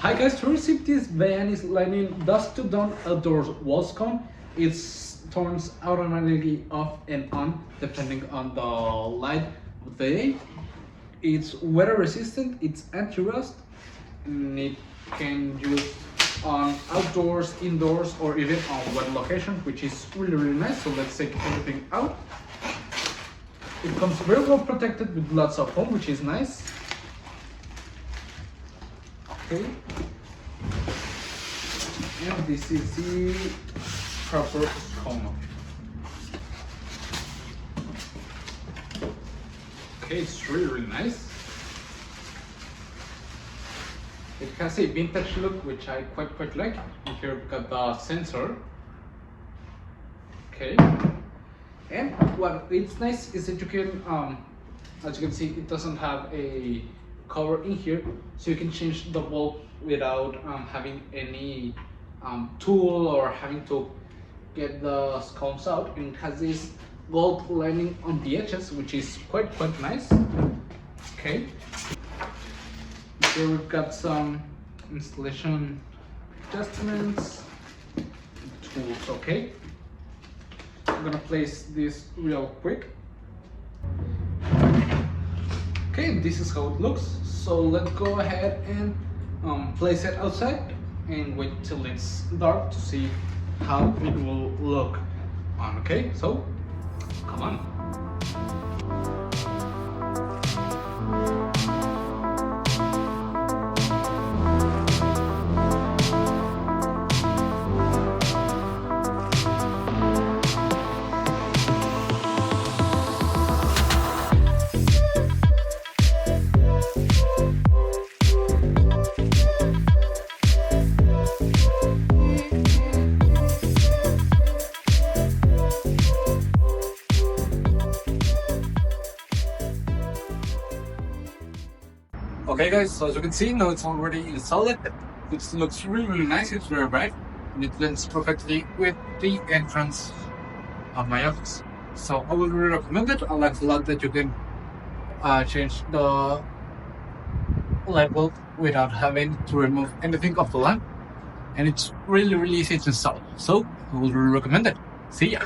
Hi guys, to receive this Vianis dusk-to-dawn outdoors wall scone, it turns automatically off and on depending on the light of the day. It's weather resistant, it's anti-rust, and it can use on outdoors, indoors, or even on wet locations, which is really nice. So let's take everything out. It comes very well protected with lots of foam, which is nice. Okay. And this is the proper scone. Okay, it's really nice. It has a vintage look, which I quite like. And here we've got the sensor. Okay. And what it's nice is that you can, as you can see, it doesn't have a cover in here, so you can change the bulb without having any tool or having to get the sconce out. And it has this gold lining on the edges, which is quite nice. Okay. Here we've got some installation adjustments, tools. Okay. I'm gonna place this real quick. Okay, this is how it looks. So let's go ahead and place it outside and wait till it's dark to see how it will look on. Okay, so come on. Okay guys, so as you can see, now it's already installed. It looks really nice, it's very bright, and it blends perfectly with the entrance of my office. So I would really recommend it. I like a lot that you can change the light bulb without having to remove anything off the lamp. And it's really easy to install. So I would really recommend it. See ya!